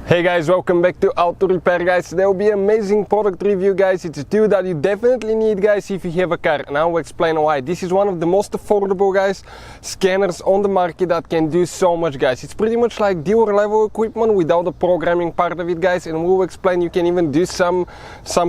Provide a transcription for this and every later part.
Hey guys, welcome back to Auto Repair guys. Today will be an amazing product review guys. It's a tool that you definitely need guys if you have a car, and I will explain why. This is one of the most affordable guys scanners on the market that can do so much guys. It's pretty much like dealer level equipment without the programming part of it guys, and we'll explain you can even do some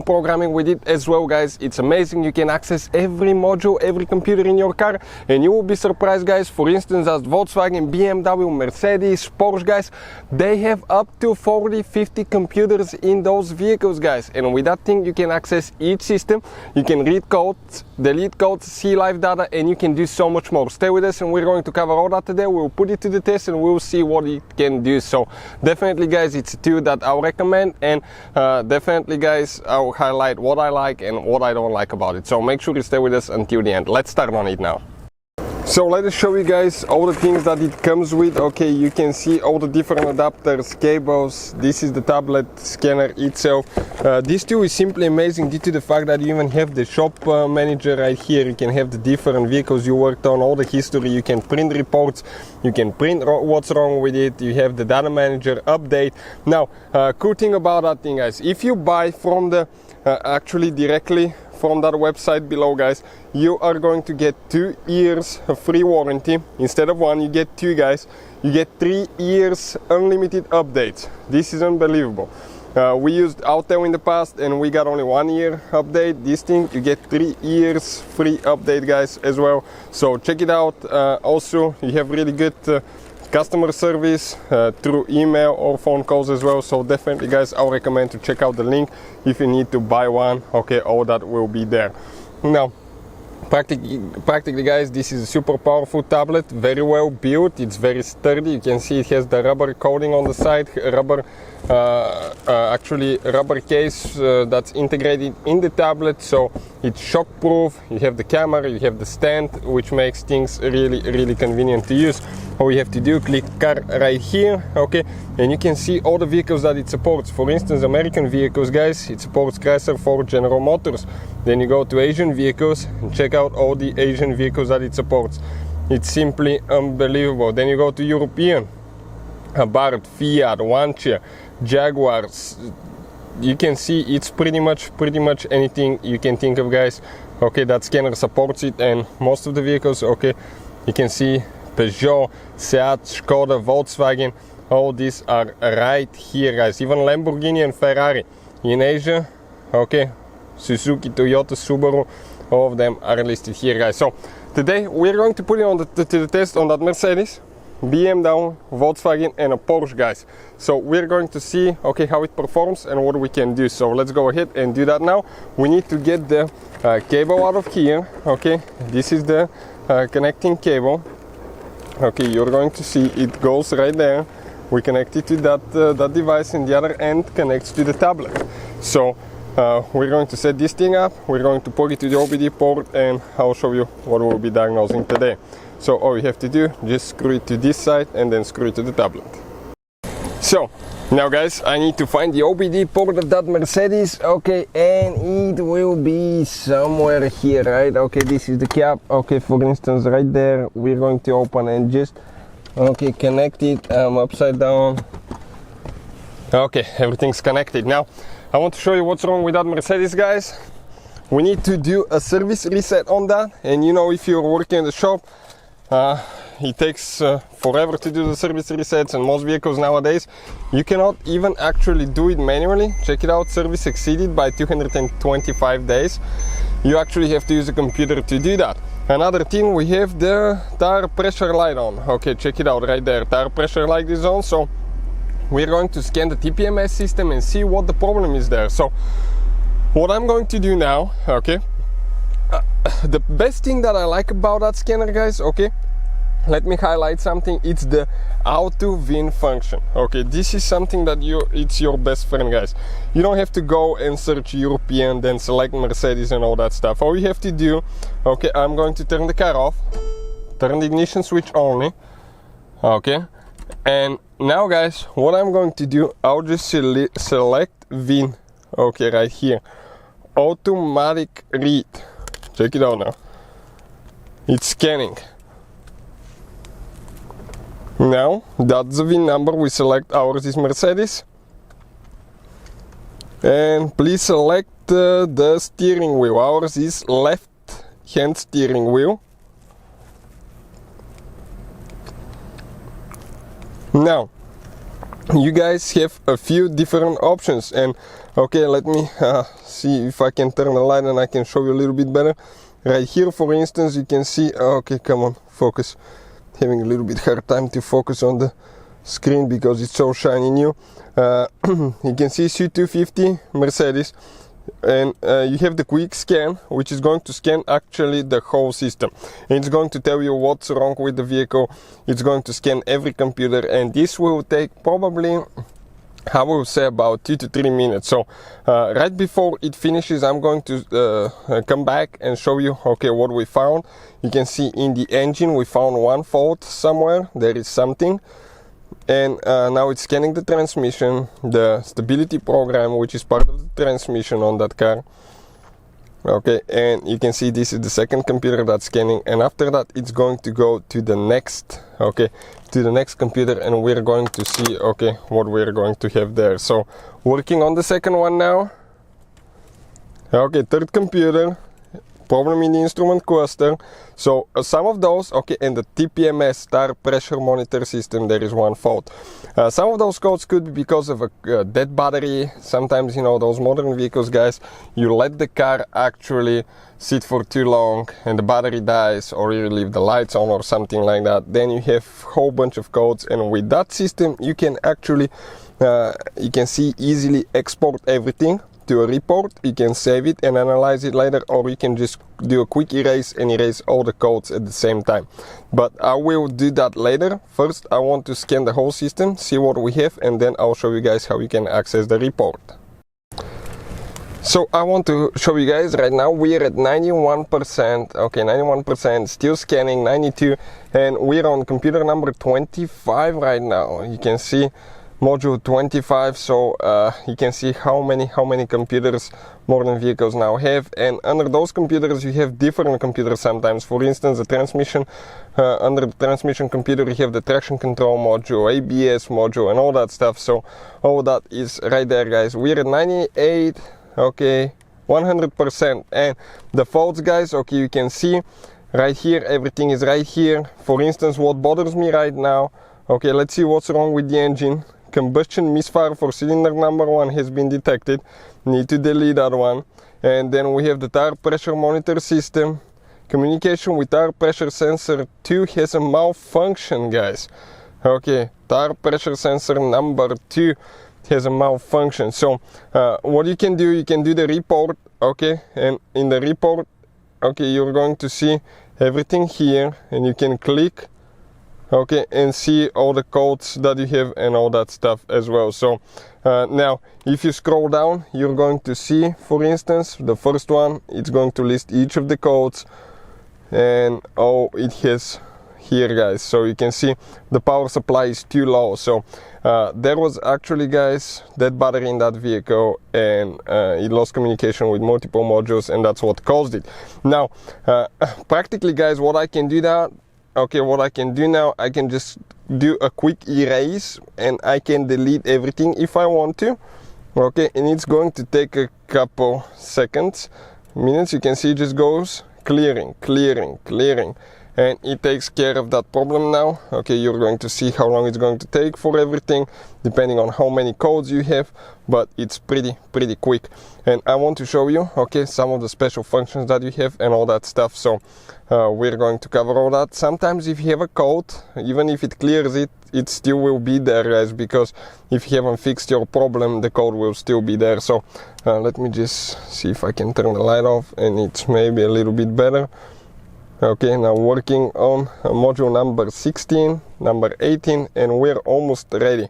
programming with it as well guys. It's amazing. You can access every module, every computer in your car, and you will be surprised guys. For instance, as Volkswagen, BMW, Mercedes, Porsche guys, they have up to 40-50 computers in those vehicles guys, and with that thing you can access each system, you can read codes, delete codes, see live data, and you can do so much more. Stay with us and we're going to cover all that today. We'll put it to the test and we'll see what it can do. So definitely guys, it's a tool that I'll recommend, and definitely guys, I'll highlight what I like and what I don't like about it. So make sure you stay with us until the end. Let's start on it now. So let us show you guys all the things that it comes with. Okay, you can see all the different adapters, cables. This is the tablet scanner itself. This tool is simply amazing due to the fact that you even have the shop manager right here. You can have the different vehicles you worked on, all the history. You can print reports, you can print what's wrong with it. You have the data manager update. Now, cool thing about that thing guys, if you buy from the actually directly from that website below guys, you are going to get 2 years of free warranty. Instead of 1, you get 2 guys. You get 3 years unlimited updates. This is unbelievable. We used Auto in the past and we got only 1 year update. This thing you get 3 years free update guys as well, so check it out. Also you have really good customer service through email or phone calls as well, so definitely guys, I'll recommend to check out the link if you need to buy one. Okay, all that will be there. Now practically guys, this is a super powerful tablet, very well built. It's very sturdy. You can see it has the rubber coating on the side, rubber rubber case that's integrated in the tablet, so it's shock proof. You have the camera, you have the stand, which makes things really convenient to use. All you have to do, click car right here, okay, and you can see all the vehicles that it supports. For instance, American vehicles guys, it supports Chrysler, Ford, General Motors. Then you go to Asian vehicles and check out all the Asian vehicles that it supports. It's simply unbelievable. Then you go to European, Abarth, Fiat, Lancia, Jaguars. You can see it's pretty much anything you can think of guys. Okay, that scanner supports it, and most of the vehicles, okay, you can see Peugeot, Seat, Skoda, Volkswagen, all these are right here guys. Even Lamborghini and Ferrari. In Asia, okay, Suzuki, Toyota, Subaru, all of them are listed here guys. So today we're going to put it on to the test on that Mercedes, BMW, Volkswagen and a Porsche guys. So we're going to see okay how it performs and what we can do. So let's go ahead and do that now. We need to get the cable out of here. Okay, this is the connecting cable. Okay, you're going to see it goes right there. We connect it to that device, and the other end connects to the tablet. So we're going to set this thing up, we're going to plug it to the OBD port, and I'll show you what we'll be diagnosing today. So all you have to do, just screw it to this side and then screw it to the tablet. So now guys, I need to find the OBD port of that Mercedes, okay, and it will be somewhere here, right? Okay, this is the cap, okay, for instance right there. We're going to open and just okay connect it upside down. Okay, everything's connected. Now I want to show you what's wrong with that Mercedes guys. We need to do a service reset on that, and you know, if you're working in the shop, it takes forever to do the service resets, and most vehicles nowadays you cannot even actually do it manually. Check it out, service exceeded by 225 days. You actually have to use a computer to do that. Another thing, we have the tire pressure light on. Okay, check it out right there, tire pressure light is on. So we're going to scan the TPMS system and see what the problem is there. So what I'm going to do now, okay, the best thing that I like about that scanner guys, okay, let me highlight something. It's the Auto VIN function. Okay, this is something that it's your best friend guys. You don't have to go and search European, then select Mercedes and all that stuff. All you have to do, okay, I'm going to turn the car off, turn the ignition switch only, okay, and now guys, what I'm going to do, I'll just select VIN, okay, right here, automatic read. Check it out now, it's scanning. Now that's the VIN number we select. Ours is Mercedes. And please select the steering wheel. Ours is left hand steering wheel. Now you guys have a few different options, and okay, let me see if I can turn the light and I can show you a little bit better. Right here, for instance, you can see, okay, come on, focus. Having a little bit hard time to focus on the screen because it's so shiny new. You can see C250 Mercedes, and you have the quick scan, which is going to scan actually the whole system. It's going to tell you what's wrong with the vehicle. It's going to scan every computer, and this will take probably, I will say, about 2 to 3 minutes. So right before it finishes, I'm going to come back and show you, okay, what we found. You can see in the engine we found one fault somewhere. There is something. And now it's scanning the transmission, the stability program, which is part of the transmission on that car. Okay, and you can see this is the second computer that's scanning, and after that it's going to go to the next, okay, to the next computer, and we're going to see, okay, what we're going to have there. So working on the second one now. Okay, third computer, problem in the instrument cluster. So some of those, okay, and the TPMS, tire pressure monitor system, there is one fault. Some of those codes could be because of a dead battery. Sometimes, you know, those modern vehicles, guys, you let the car actually sit for too long and the battery dies, or you leave the lights on or something like that. Then you have a whole bunch of codes, and with that system you can actually you can see easily export everything to a report. You can save it and analyze it later, or you can just do a quick erase and erase all the codes at the same time. But I will do that later. First I want to scan the whole system, see what we have, and then I'll show you guys how you can access the report. So I want to show you guys right now we're at 91%, okay, 91%, still scanning, 92, and we're on computer number 25 right now. You can see module 25, so you can see how many computers modern vehicles now have, and under those computers you have different computers sometimes. For instance, the transmission, under the transmission computer you have the traction control module, ABS module, and all that stuff. So all that is right there, guys. We're at 98, okay, 100%, and the faults, guys, okay, you can see right here, everything is right here. For instance, what bothers me right now, okay, let's see what's wrong with the engine. Combustion misfire for cylinder number 1 has been detected. Need to delete that one. And then we have the tire pressure monitor system. Communication with tire pressure sensor 2 has a malfunction, guys. Okay, tire pressure sensor number 2 has a malfunction. So what you can do the report, okay, and in the report, okay, you're going to see everything here, and you can click, okay, and see all the codes that you have and all that stuff as well. So now if you scroll down, you're going to see, for instance, the first one, it's going to list each of the codes and all it has here, guys. So you can see the power supply is too low. So there was actually, guys, that battery in that vehicle, and it lost communication with multiple modules, and that's what caused it. Now practically, guys, what I can do now, okay, what I can do now, I can just do a quick erase and I can delete everything if I want to, okay, and it's going to take a couple seconds, minutes. You can see it just goes clearing, and it takes care of that problem now. Okay, you're going to see how long it's going to take for everything, depending on how many codes you have, but it's pretty quick. And I want to show you, okay, some of the special functions that you have and all that stuff. So we're going to cover all that. Sometimes if you have a code, even if it clears it, it still will be there, guys, because if you haven't fixed your problem, the code will still be there. So let me just see if I can turn the light off, and it's maybe a little bit better. Okay, now working on module number 16, number 18, and we're almost ready.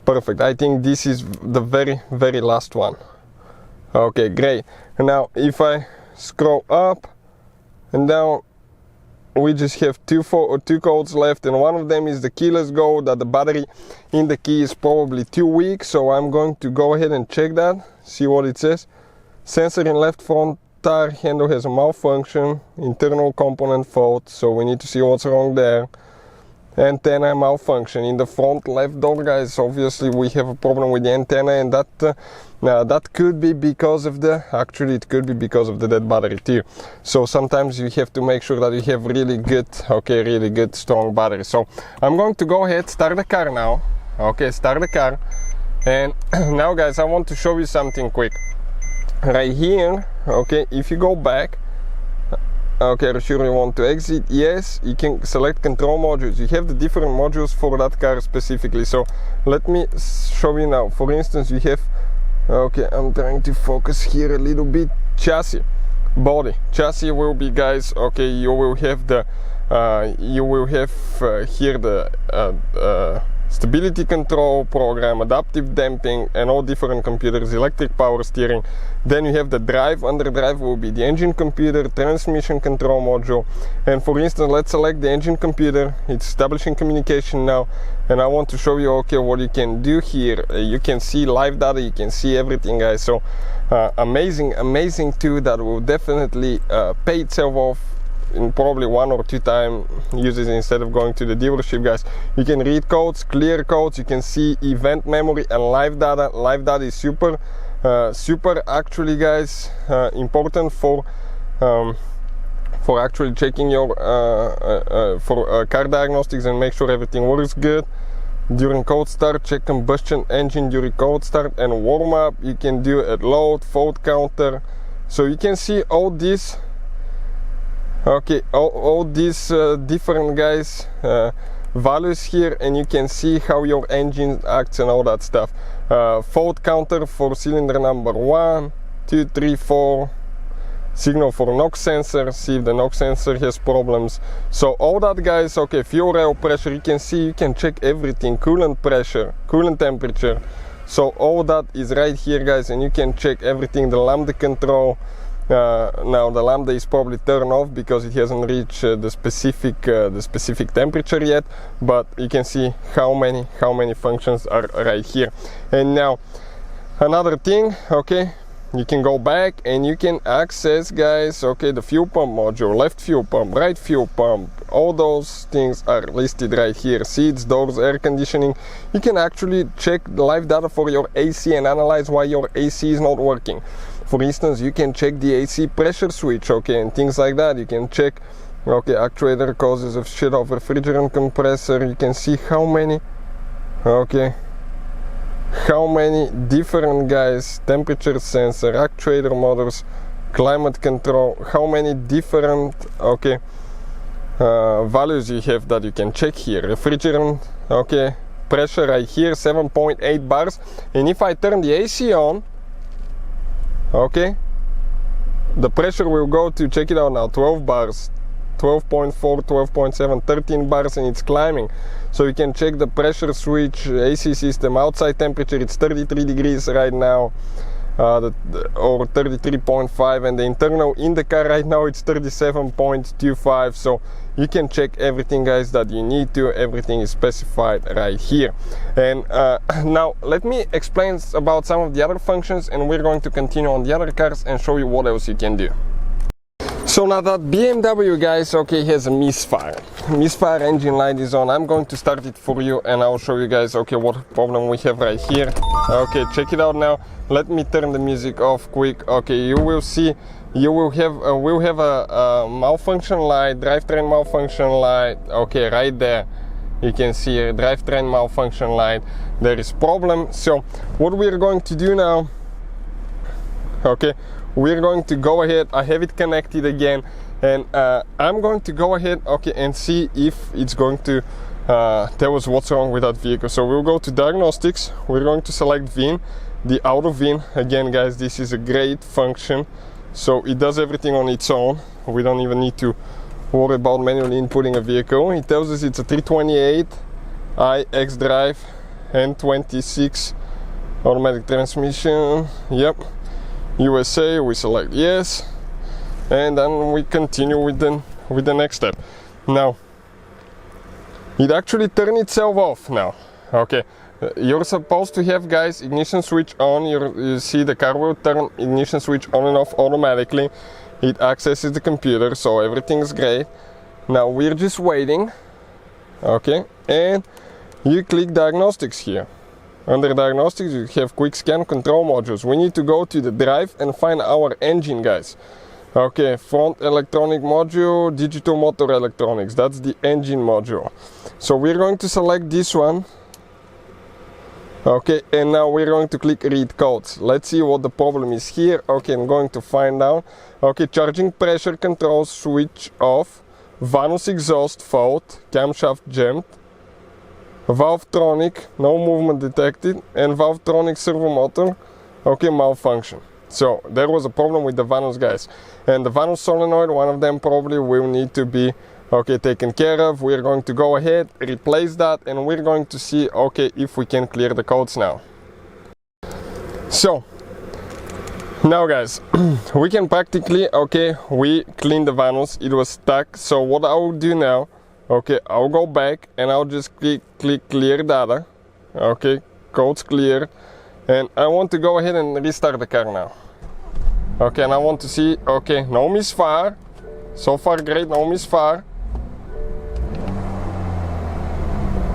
Perfect. I think this is the very last one. Okay, great. And now if I scroll up and down, we just have two codes left, and one of them is the keyless go, that the battery in the key is probably too weak. So I'm going to go ahead and check that, see what it says. Sensor in left front tire handle has a malfunction, internal component fault, so we need to see what's wrong there. antenna malfunction. In the front left door, guys, obviously we have a problem with the antenna, and that could be because of the, actually it could be because of the dead battery too. So sometimes you have to make sure that you have really good, okay, really good strong battery. So I'm going to go ahead, start the car now. Okay, start the car. And now, guys, I want to show you something quick. Right here, okay, if you go back, okay, are you sure you want to exit? Yes, you can select control modules. You have the different modules for that car specifically. So let me show you now. For instance, you have, okay, I'm trying to focus here a little bit. Chassis, body. Chassis will be, guys, okay, you will have the, here the stability control program, adaptive damping, and all different computers, electric power steering. Then you have the drive. Under drive will be the engine computer, transmission control module. And for instance, let's select the engine computer. It's establishing communication now, and I want to show you, okay, what you can do here. You can see live data, you can see everything, guys. So amazing tool that will definitely pay itself off in probably 1 or 2 time uses instead of going to the dealership, guys. You can read codes, clear codes, you can see event memory and live data. Live data is super actually, guys, important for actually checking your car diagnostics and make sure everything works good. During cold start, check combustion engine during cold start and warm up. You can do a load, fault counter. So you can see all these, okay, all these different, guys, values here, and you can see how your engine acts and all that stuff. Fault counter for cylinder number 1, 2, 3, 4. Signal for NOx sensor, see if the NOx sensor has problems. So all that, guys, okay, fuel rail pressure, you can see, you can check everything, coolant pressure, coolant temperature. So all that is right here, guys, and you can check everything. The lambda control, now the lambda is probably turned off because it hasn't reached the specific temperature yet, but you can see how many functions are right here. And now another thing, okay, you can go back and you can access, guys, okay, the fuel pump module, left fuel pump, right fuel pump. All those things are listed right here. Seats, doors, air conditioning. You can actually check the live data for your AC and analyze why your AC is not working. For instance, you can check the AC pressure switch, okay, and things like that. You can check, okay, actuator causes of shut off refrigerant compressor. You can see how many, okay, how many different, guys, temperature sensor, actuator motors, climate control, how many different, okay, values you have that you can check here. Refrigerant, okay, pressure right here, 7.8 bars. And if I turn the AC on, okay, the pressure will go to, check it out now, 12 bars, 12.4, 12.7, 13 bars, and it's climbing. So you can check the pressure switch, AC system, outside temperature, it's 33 degrees right now, or 33.5, and the internal in the car right now it's 37.25. So you can check everything, guys, that you need to. Everything is specified right here. And now let me explain about some of the other functions, and we're going to continue on the other cars and show you what else you can do. So now that BMW, guys, okay, has a misfire engine light is on. I'm going to start it for you and I'll show you guys, okay, what problem we have right here. Okay, check it out now. Let me turn the music off quick. Okay, you will see, we'll have a malfunction light, drivetrain malfunction light. Okay, right there you can see a drivetrain malfunction light. There is problem. So what we're going to do now, okay, we're going to go ahead, I have it connected again, and I'm going to go ahead, okay, and see if it's going to tell us what's wrong with that vehicle. So we'll go to diagnostics, we're going to select VIN, the Auto VIN. Again, guys, this is a great function, so it does everything on its own. We don't even need to worry about manually inputting a vehicle. It tells us it's a 328i xDrive N26 automatic transmission. Yep. USA, we select yes, and then we continue with the next step. Now it actually turned itself off now. Okay, you're supposed to have, guys, ignition switch on. You see the car will turn ignition switch on and off automatically. It accesses the computer, so everything's great. Now we're just waiting. okay, and you click diagnostics here. Under diagnostics you have quick scan control modules. We need to go to the drive and find our engine, guys. Okay, front electronic module, digital motor electronics, that's the engine module. So we're going to select this one. Okay, and now we're going to click read codes. Let's see what the problem is here. Okay, I'm going to find out. Okay, charging pressure control switch off, Vanus exhaust fault, camshaft jammed, Valvetronic, no movement detected, and Valvetronic servo motor, okay, malfunction. So there was a problem with the Vanus, guys, and the Vanus solenoid, one of them probably will need to be taken care of. We're going to go ahead, replace that, and we're going to see if we can clear the codes now. So now, guys, we can practically we clean the Vanus, it was stuck. So what I will do now, I'll go back and I'll just click clear data. Codes clear, and I want to go ahead and restart the car now. And I want to see, no misfire. So far great, no misfire.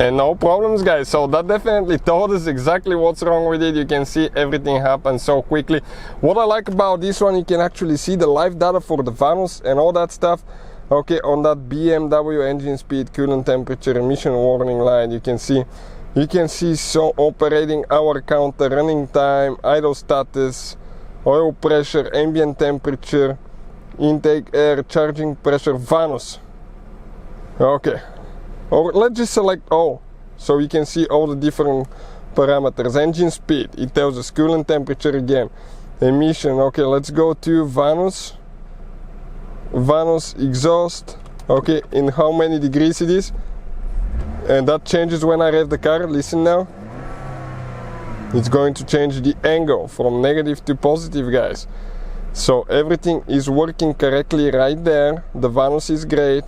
And no problems, guys. So that definitely told us exactly what's wrong with it. You can see everything happen so quickly. What I like about this one, you can actually see the live data for the Vanus and all that stuff. On that BMW engine speed, coolant temperature, emission warning light, you can see so operating hour counter, running time, idle status, oil pressure, ambient temperature, intake air, charging pressure, Vanus. Or let's just select all, so you can see all the different parameters. Engine speed, it tells us coolant temperature again, emission. Let's go to Vanus exhaust, in how many degrees it is, and that changes when I rev the car. Listen now, it's going to change the angle from negative to positive, guys. So everything is working correctly right there. The Vanus is great,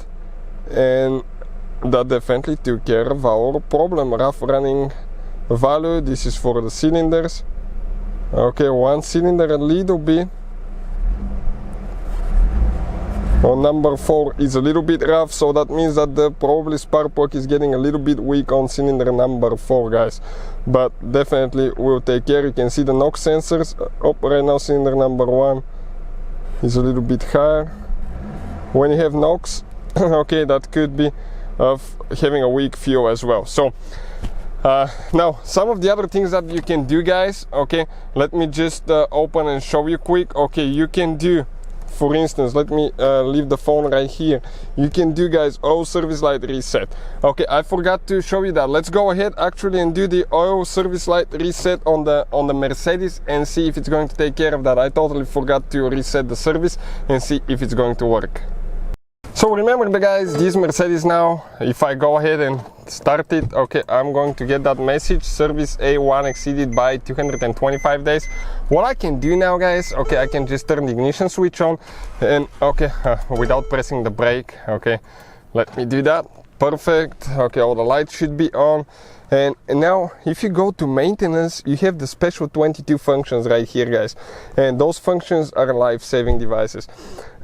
and that definitely took care of our problem. Rough running value, this is for the cylinders. One cylinder a little bit on number 4 is a little bit rough, so that means that the probably spark plug is getting a little bit weak on cylinder number 4, guys, but definitely will take care. You can see the NOx sensors up right now. Cylinder number 1 is a little bit higher. When you have NOx, that could be of having a weak fuel as well. So now some of the other things that you can do, guys, let me just open and show you quick. You can do, for instance, let me leave the phone right here. You can do, guys, oil service light reset. I forgot to show you that. Let's go ahead actually and do the oil service light reset on the Mercedes and see if it's going to take care of that. I totally forgot to reset the service and see if it's going to work. So remember, guys, this Mercedes now, if I go ahead and start it, I'm going to get that message, service A1 exceeded by 225 days. What I can do now, guys, I can just turn the ignition switch on and without pressing the brake. Let me do that. Perfect. All the lights should be on. And now if you go to maintenance, you have the special 22 functions right here, guys, and those functions are life-saving devices.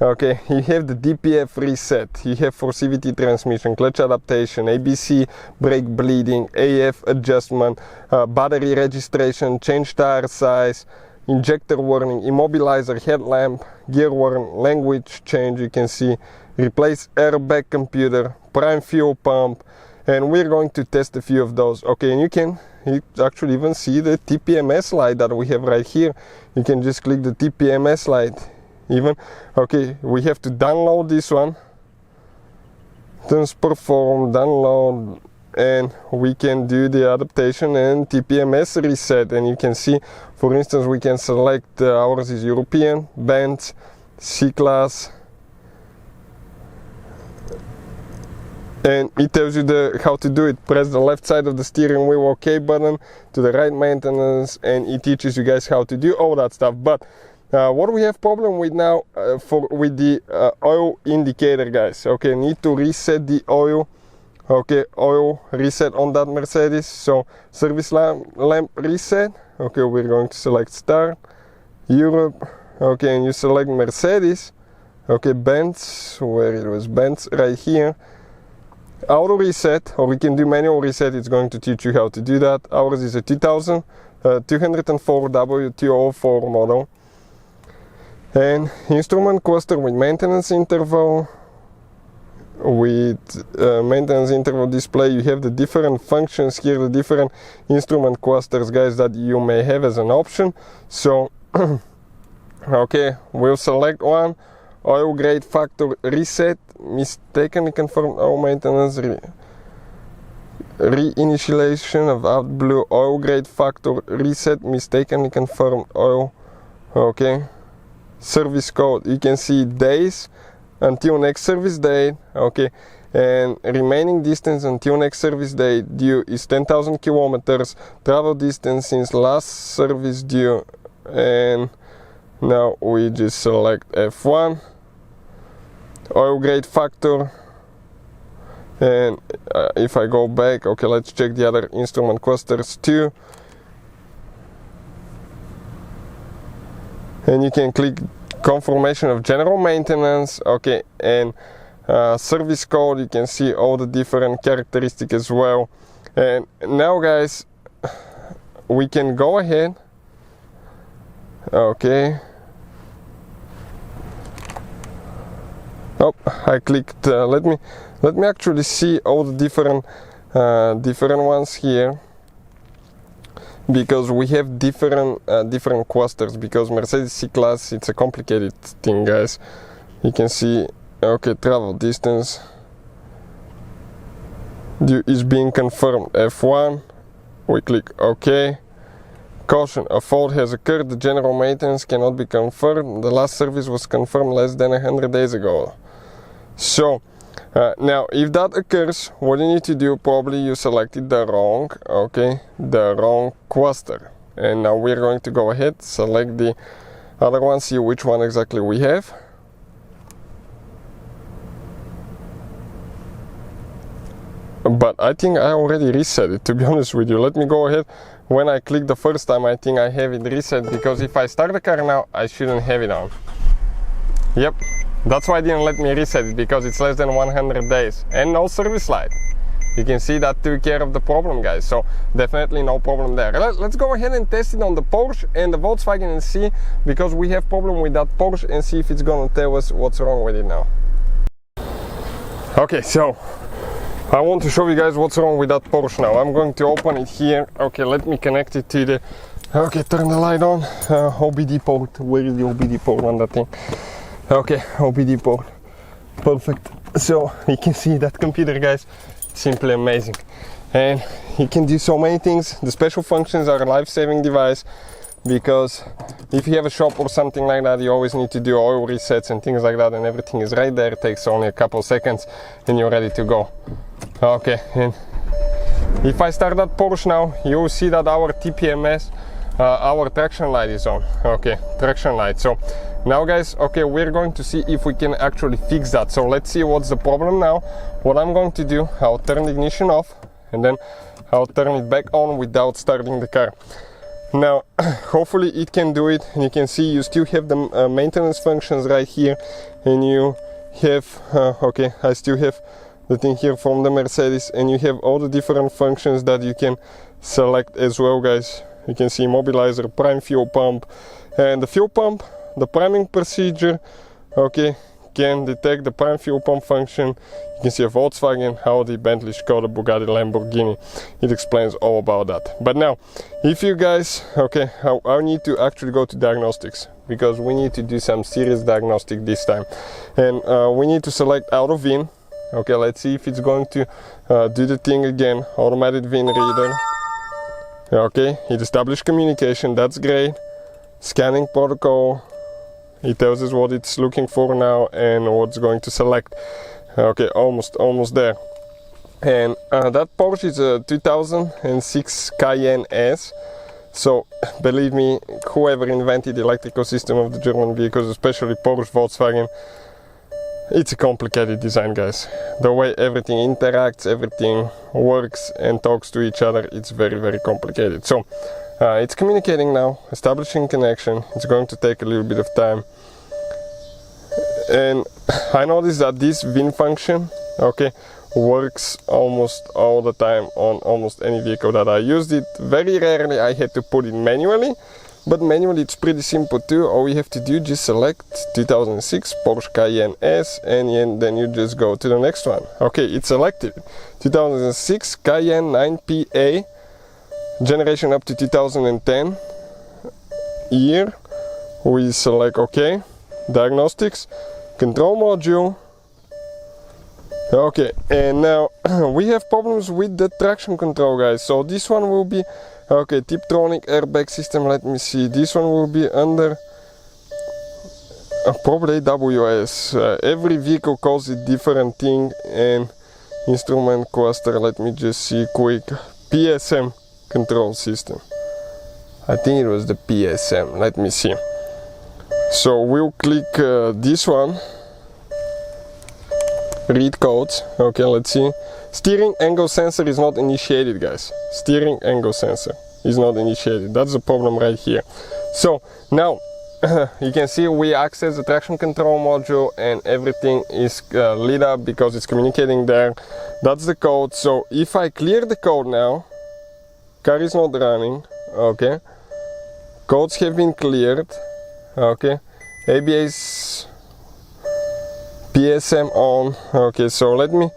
You have the DPF reset, you have for CVT transmission, clutch adaptation, ABC brake bleeding, AF adjustment, battery registration, change tire size, injector warning, immobilizer headlamp, gear warning, language change, you can see, replace airbag computer, prime fuel pump, and we're going to test a few of those. And you actually even see the TPMS light that we have right here. You can just click the TPMS light even. We have to download this one, perform, download, and we can do the adaptation and TPMS reset. And you can see, for instance, we can select ours is European, Benz, C-Class, and it tells you how to do it. Press the left side of the steering wheel OK button, to the right maintenance, and it teaches you guys how to do all that stuff. But what we have problem with now with the oil indicator, guys. Need to reset the oil. Oil reset on that Mercedes. So service lamp reset. We're going to select start, Europe. And you select Mercedes. Benz, where it was Benz right here. auto reset, or we can do manual reset. It's going to teach you how to do that. Ours is a 2204 W204 model, and instrument cluster with maintenance interval. With maintenance interval display, you have the different functions here, the different instrument clusters, guys, that you may have as an option. So okay, we'll select one. Oil grade factor reset, mistakenly confirmed oil maintenance, reinitialization of AdBlue. Oil grade factor reset, mistakenly confirmed oil. Okay, service code, you can see days until next service date. Okay, and remaining distance until next service date due is 10,000 kilometers. Travel distance since last service due, and now we just select F1. Oil grade factor, and if I go back, okay, let's check the other instrument clusters too, and you can click confirmation of general maintenance. Okay, and service code, you can see all the different characteristics as well. And now, guys, we can go ahead. Okay, oh, I clicked let me actually see all the different ones here, because we have different clusters, because Mercedes C-Class, it's a complicated thing, guys. You can see, okay, travel distance is being confirmed F1. We click OK. Caution, a fault has occurred, the general maintenance cannot be confirmed, the last service was confirmed less than 100 days ago. So now if that occurs, what you need to do, probably you selected the wrong cluster, and now we're going to go ahead, select the other one, see which one exactly we have. But I think I already reset it, to be honest with you. Let me go ahead. When I clicked the first time, I think I have it reset, because if I start the car now, I shouldn't have it on. Yep, that's why I didn't let me reset it, because it's less than 100 days and no service light. You can see that took care of the problem, guys, so definitely no problem there. Let's go ahead and test it on the Porsche and the Volkswagen and see, because we have problem with that Porsche, and see if it's gonna tell us what's wrong with it now. Okay, so I want to show you guys what's wrong with that Porsche now. I'm going to open it here. Okay, let me connect it to the, okay, turn the light on. OBD port, where is the OBD port on that thing? Okay, OBD port, perfect. So you can see that computer, guys, simply amazing, and you can do so many things. The special functions are a life-saving device, because if you have a shop or something like that, you always need to do oil resets and things like that, and everything is right there. It takes only a couple seconds and you're ready to go. Okay, and if I start that Porsche now, you will see that our TPMS, our traction light is on. Okay, traction light. So now, guys, okay, we're going to see if we can actually fix that. So let's see what's the problem now. What I'm going to do, I'll turn the ignition off, and then I'll turn it back on without starting the car. Now, hopefully it can do it, and you can see you still have the maintenance functions right here, and you have, okay, I still have the thing here from the Mercedes, and you have all the different functions that you can select as well, guys. You can see immobilizer, prime fuel pump, and the fuel pump, the priming procedure, okay, can detect the prime fuel pump function. You can see a Volkswagen, Audi, Bentley, Skoda, Bugatti, Lamborghini. It explains all about that. But now, if you guys, okay, I need to actually go to diagnostics, because we need to do some serious diagnostic this time, and we need to select Auto VIN. Okay, let's see if it's going to do the thing again. Automated VIN reader. Okay, it established communication, that's great. Scanning protocol, it tells us what it's looking for now and what it's going to select. Okay, almost there. And that Porsche is a 2006 Cayenne S. So believe me, whoever invented the electrical system of the German vehicles, especially Porsche, Volkswagen, it's a complicated design, guys. The way everything interacts, everything works and talks to each other, it's very, very complicated. So it's communicating now, establishing connection. It's going to take a little bit of time. And I noticed that this VIN function, okay, works almost all the time on almost any vehicle that I used it. Very rarely I had to put it manually, but manually it's pretty simple too. All you have to do, just select 2006 Porsche Cayenne S, and then you just go to the next one. Okay, it's selected. 2006 Cayenne 9PA, generation up to 2010 year. We select OK, diagnostics, control module. Okay, and now we have problems with the traction control, guys. So this one will be, okay, Tiptronic airbag system. Let me see, this one will be under probably AWS. Every vehicle calls it different thing. And instrument cluster, let me just see quick, PSM control system. I think it was the PSM, let me see. So we'll click this one, read codes. Okay, let's see. Steering angle sensor is not initiated, guys. Steering angle sensor is not initiated. That's the problem right here. So now you can see we access the traction control module and everything is lit up because it's communicating there. That's the code. So if I clear the code now, car is not running. Okay, codes have been cleared. Okay, ABS, PSM on. Okay, so let me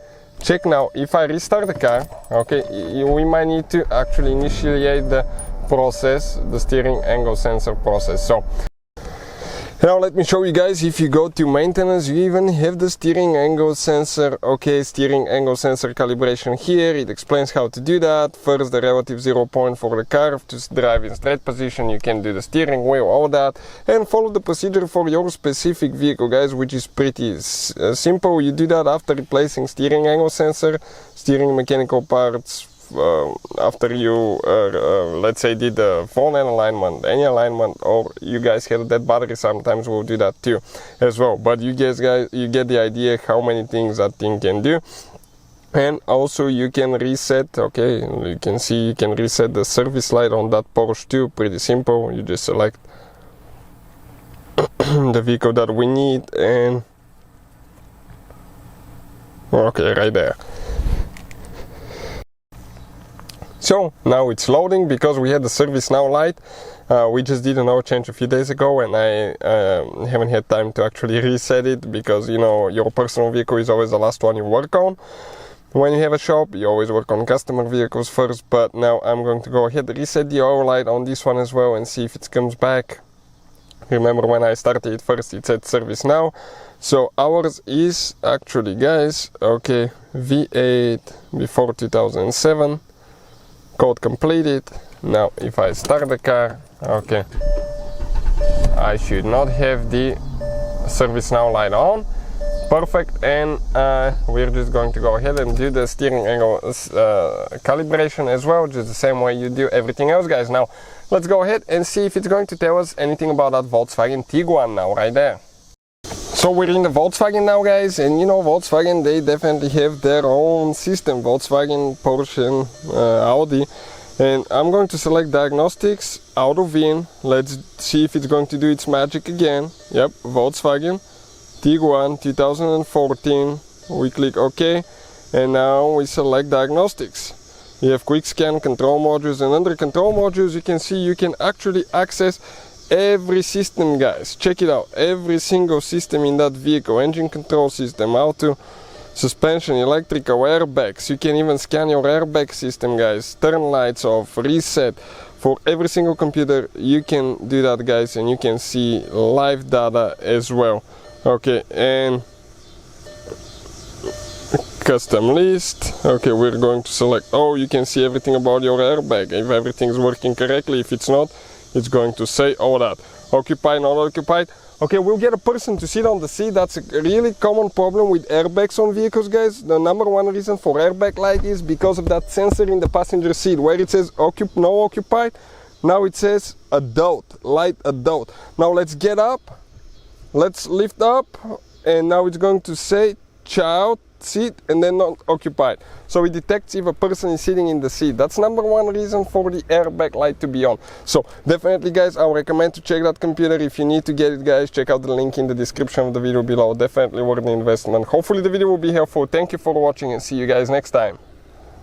check now. If I restart the car, okay, we might need to actually initiate the process, the steering angle sensor process. So now let me show you guys. If you go to maintenance, you even have the steering angle sensor. Okay, steering angle sensor calibration here. It explains how to do that. First, the relative 0 point for the car to drive in straight position. You can do the steering wheel, all that, and follow the procedure for your specific vehicle, guys, which is pretty simple. You do that after replacing steering angle sensor, steering mechanical parts. After you let's say did the phone alignment, any alignment, or you guys had that battery, sometimes we'll do that too as well. But you guys you get the idea how many things that thing can do. And also you can reset, okay, you can see you can reset the service light on that Porsche too. Pretty simple. You just select the vehicle that we need, and okay, right there. So now it's loading because we had the service now light. We just did an oil change a few days ago, and I haven't had time to actually reset it because, you know, your personal vehicle is always the last one you work on. When you have a shop, you always work on customer vehicles first, but now I'm going to go ahead and reset the oil light on this one as well and see if it comes back. Remember when I started it first, it said service now. So ours is actually, guys, okay, V8 before 2007. Code completed. Now if I start the car, okay, I should not have the service now light on. Perfect. And we're just going to go ahead and do the steering angle calibration as well, just the same way you do everything else, guys. Now let's go ahead and see if it's going to tell us anything about that Volkswagen Tiguan now, right there. So we're in the Volkswagen now, guys, and you know, Volkswagen, they definitely have their own system, Volkswagen, Porsche, Audi. And I'm going to select diagnostics, Auto VIN. Let's see if it's going to do its magic again. Yep, Volkswagen Tiguan 2014. We click OK, and now we select diagnostics. You have quick scan, control modules, and under control modules you can see you can actually access every system, guys. Check it out, every single system in that vehicle. Engine control system, auto, suspension, electrical, airbags. You can even scan your airbag system, guys. Turn lights off, reset. For every single computer you can do that, guys, and you can see live data as well. Okay, and custom list. Okay, we're going to select, oh, you can see everything about your airbag, if everything's working correctly. If it's not, it's going to say all that. Occupied, not occupied. Okay, we'll get a person to sit on the seat. That's a really common problem with airbags on vehicles, guys. The number one reason for airbag light is because of that sensor in the passenger seat where it says no occupied. Now it says adult, light adult. Now let's get up, let's lift up, and now it's going to say child seat and then not occupied. So it detects if a person is sitting in the seat. That's number one reason for the airbag light to be on. So definitely guys, I would recommend to check that computer. If you need to get it guys, check out the link in the description of the video below. Definitely worth the investment. Hopefully the video will be helpful. Thank you for watching and see you guys next time.